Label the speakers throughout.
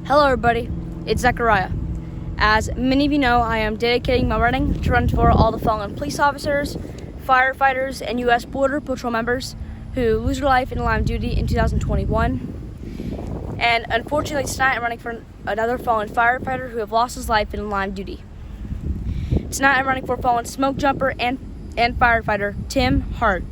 Speaker 1: Hello everybody, it's Zechariah. As many of you know, I am dedicating my running to run for all the fallen police officers, firefighters, and U.S. Border Patrol members who lose their life in the line of duty in 2021. And unfortunately tonight I'm running for another fallen firefighter who have lost his life in the line of duty. Tonight I'm running for fallen Smokejumper and firefighter Tim Hart.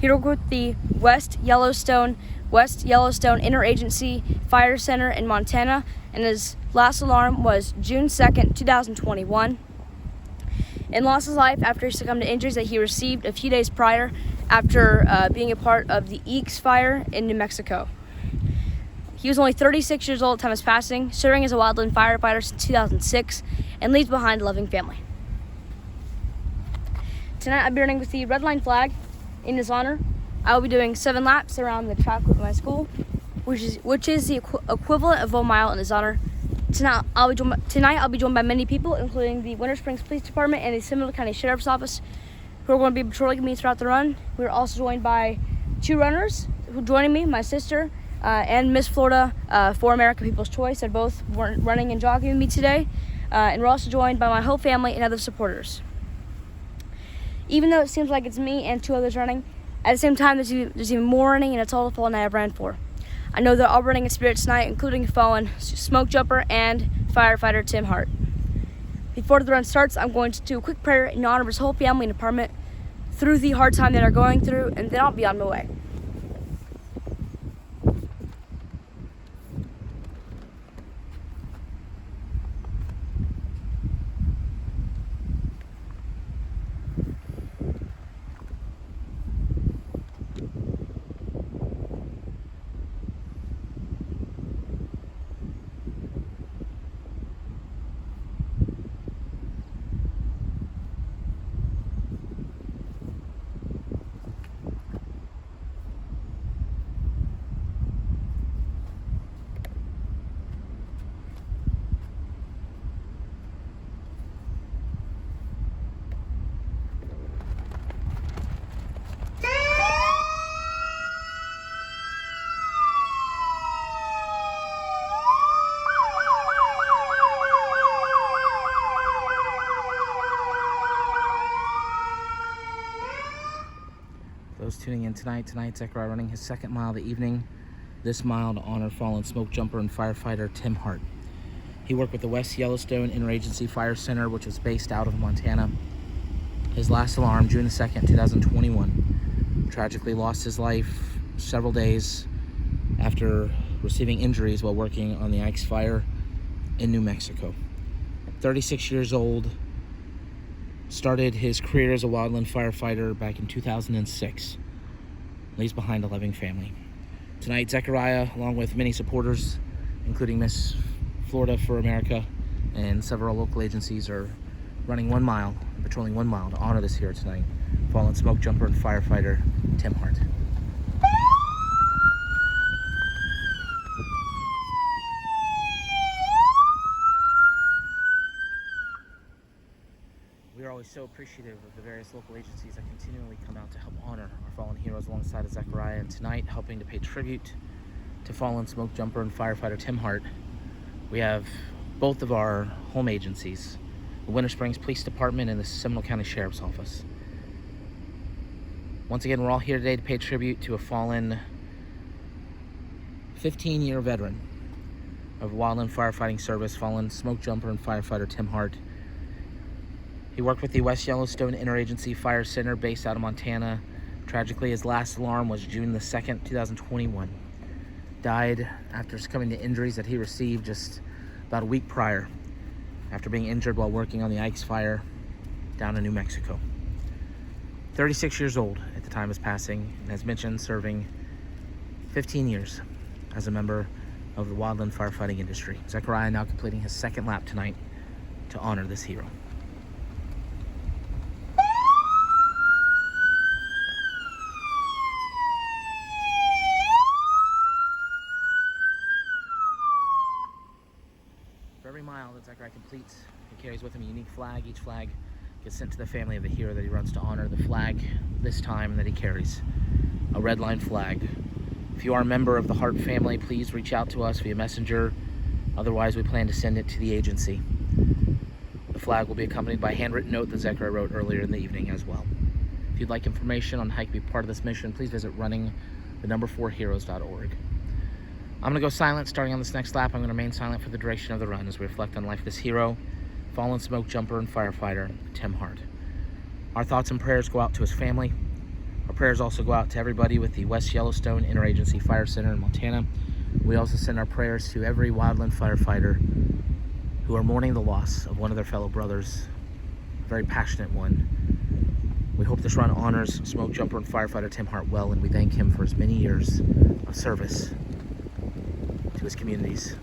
Speaker 1: He worked with the West Yellowstone Interagency Fire Center in Montana, and his last alarm was June 2nd, 2021, and lost his life after he succumbed to injuries that he received a few days prior after being a part of the Eeks fire in New Mexico. He was only 36 years old at the time of his passing, serving as a wildland firefighter since 2006, and leaves behind a loving family. Tonight I'll be running with the red line flag in his honor. I will be doing 7 laps around the track with my school, which is the equivalent of 1 mile in his honor. Tonight I'll be joined by many people, including the Winter Springs Police Department and the Seminole County Sheriff's Office, who are going to be patrolling me throughout the run. We're also joined by 2 runners who are joining me, my sister and Miss Florida for America People's Choice. They're both running and jogging with me today. And we're also joined by my whole family and other supporters. Even though it seems like it's me and 2 others running, at the same time there's even more running, and it's all the fallen I have ran for. I know they're all running in spirit tonight, including fallen Smokejumper and firefighter Tim Hart. Before the run starts, I'm going to do a quick prayer in honor of his whole family and department through the hard time that they're going through, and then I'll be on my way.
Speaker 2: Those tuning in tonight, Zechariah running his 2nd mile of the evening, this mile to honor fallen Smokejumper and firefighter Tim Hart. He worked with the West Yellowstone Interagency Fire Center, which was based out of Montana. His last alarm, June 2nd, 2021, tragically lost his life several days after receiving injuries while working on the Eeks fire in New Mexico. 36 years old, started his career as a wildland firefighter back in 2006. Leaves behind a loving family. Tonight, Zechariah, along with many supporters, including Miss Florida for America and several local agencies, are running 1 mile, patrolling 1 mile to honor this hero tonight, fallen Smokejumper and firefighter Tim Hart. We are always so appreciative of the various local agencies that continually come out to help honor our fallen heroes alongside of Zechariah, and tonight helping to pay tribute to fallen Smokejumper and firefighter Tim Hart. We have both of our home agencies, the Winter Springs Police Department and the Seminole County Sheriff's Office. Once again, we're all here today to pay tribute to a fallen 15-year veteran of wildland firefighting service, fallen Smokejumper and firefighter Tim Hart. He worked with the West Yellowstone Interagency Fire Center based out of Montana. Tragically, his last alarm was June the 2nd, 2021. Died after succumbing to injuries that he received just about a week prior after being injured while working on the Eeks fire down in New Mexico. 36 years old at the time of his passing, and as mentioned, serving 15 years as a member of the wildland firefighting industry. Zechariah now completing his 2nd lap tonight to honor this hero. For every mile that Zechariah completes, he carries with him a unique flag. Each flag gets sent to the family of the hero that he runs to honor. The flag this time that he carries, a red line flag. If you are a member of the Hart family, please reach out to us via messenger Otherwise, we plan to send it to the agency. The flag will be accompanied by a handwritten note that Zechariah wrote earlier in the evening as well. If you'd like information on how you can be part of this mission, please visit running4heroes.org. I'm going to go silent starting on this next lap. I'm going to remain silent for the duration of the run as we reflect on life of this hero, fallen smoke jumper and firefighter, Tim Hart. Our thoughts and prayers go out to his family. Our prayers also go out to everybody with the West Yellowstone Interagency Fire Center in Montana. We also send our prayers to every wildland firefighter who are mourning the loss of one of their fellow brothers, a very passionate one. We hope this run honors smoke jumper and firefighter Tim Hart well, and we thank him for his many years of service to his communities.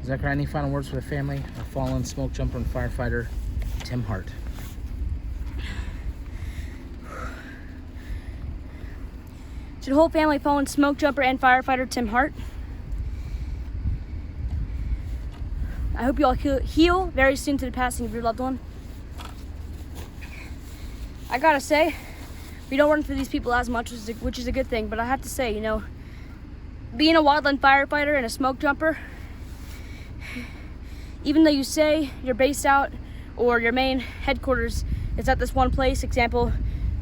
Speaker 2: Zachariah, any final words for the family of fallen smoke jumper and firefighter Tim Hart?
Speaker 1: To the whole family of fallen smoke jumper and firefighter Tim Hart, I hope you all heal very soon to the passing of your loved one. I gotta say, we don't run for these people as much, which is a good thing, but I have to say, you know, being a wildland firefighter and a smoke jumper, even though you say you're based out or your main headquarters is at this one place, example,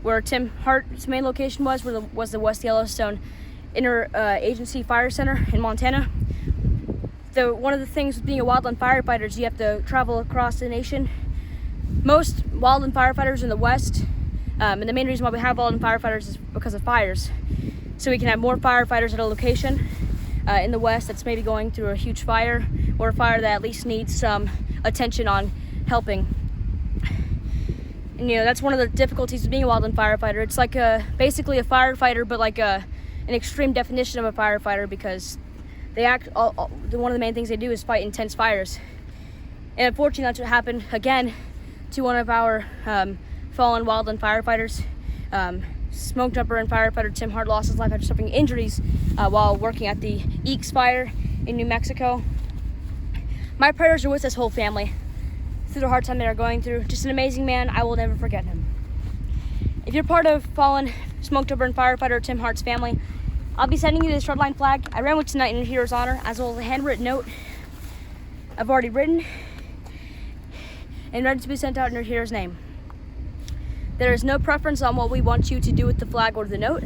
Speaker 1: where Tim Hart's main location was the West Yellowstone Interagency Fire Center in Montana. One of the things with being a wildland firefighter is you have to travel across the nation. Most wildland firefighters in the West, and the main reason why we have wildland firefighters is because of fires. So we can have more firefighters at a location in the West that's maybe going through a huge fire, or a fire that at least needs some attention on helping. And you know, that's one of the difficulties of being a wildland firefighter. It's like basically a firefighter, but like an extreme definition of a firefighter, because they one of the main things they do is fight intense fires. And unfortunately, that's what happened again to one of our fallen wildland firefighters. Smoke jumper and firefighter Tim Hart lost his life after suffering injuries while working at the Eeks Fire in New Mexico. My prayers are with this whole family through the hard time they are going through. Just an amazing man. I will never forget him. If you're part of fallen smoke jumper and firefighter Tim Hart's family, I'll be sending you this redline flag I ran with tonight in your hero's honor, as well as a handwritten note I've already written and ready to be sent out in your hero's name. There is no preference on what we want you to do with the flag or the note,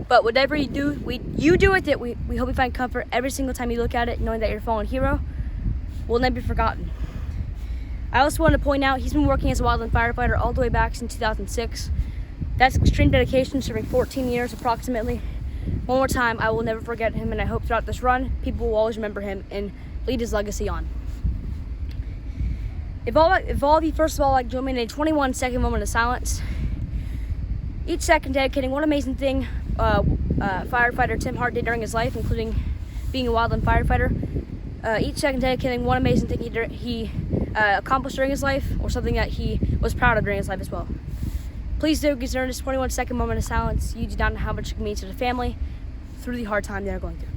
Speaker 1: but whatever you do, you do with it. We hope you find comfort every single time you look at it, knowing that your fallen hero will never be forgotten. I also want to point out he's been working as a wildland firefighter all the way back since 2006. That's extreme dedication, serving 14 years approximately. One more time, I will never forget him, and I hope throughout this run, people will always remember him and lead his legacy on. If all of you, first of all, like join me in a 21-second moment of silence, each second dedicating one amazing thing firefighter Tim Hart did during his life, including being a wildland firefighter. Each second dedicating one amazing thing he accomplished during his life, or something that he was proud of during his life as well. Please do, because during this 21-second moment of silence, you do not know how much it can mean to the family through the hard time they are going through.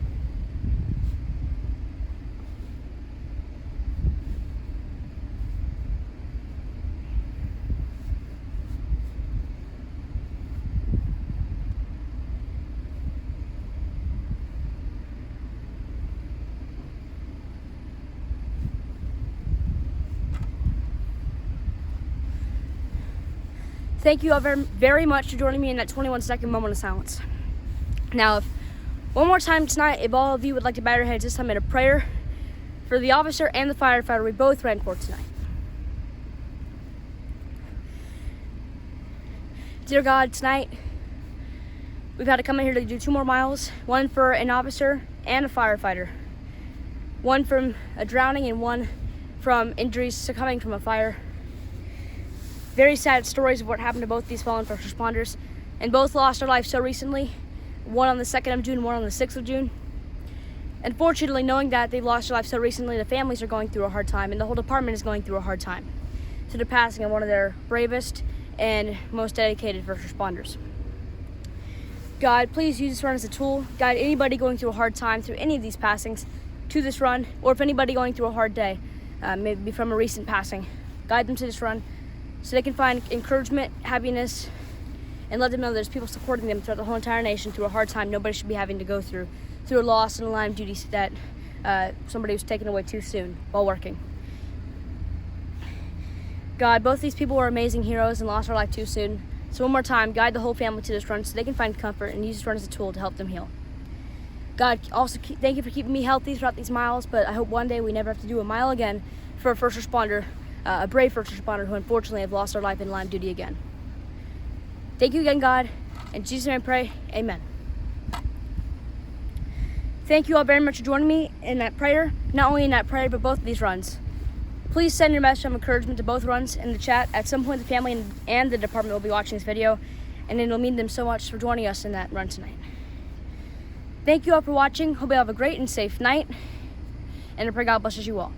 Speaker 1: Thank you all very much for joining me in that 21-second moment of silence. Now, one more time tonight, if all of you would like to bow your heads this time in a prayer for the officer and the firefighter we both ran for tonight. Dear God, tonight we've had to come in here to do 2 more miles, one for an officer and a firefighter. One from a drowning and one from injuries succumbing from a fire. Very sad stories of what happened to both these fallen first responders, and both lost their lives so recently, one on the 2nd of June, one on the 6th of June. Unfortunately, knowing that they've lost their lives so recently, the families are going through a hard time, and the whole department is going through a hard time to the passing of one of their bravest and most dedicated first responders. God, please use this run as a tool. Guide anybody going through a hard time through any of these passings to this run, or if anybody going through a hard day, maybe from a recent passing, guide them to this run, so they can find encouragement, happiness, and let them know there's people supporting them throughout the whole entire nation through a hard time nobody should be having to go through a loss and a line of duty that somebody was taken away too soon while working. God, both these people were amazing heroes and lost their life too soon. So one more time, guide the whole family to this run so they can find comfort and use this run as a tool to help them heal. God, also thank you for keeping me healthy throughout these miles, but I hope one day we never have to do a mile again for a first responder, a brave first responder who unfortunately have lost their life in line of duty again. Thank you again, God. In Jesus' name I pray, amen. Thank you all very much for joining me in that prayer, not only in that prayer, but both of these runs. Please send your message of encouragement to both runs in the chat. At some point, the family and the department will be watching this video, and it'll mean them so much for joining us in that run tonight. Thank you all for watching. Hope you have a great and safe night. and I pray God blesses you all.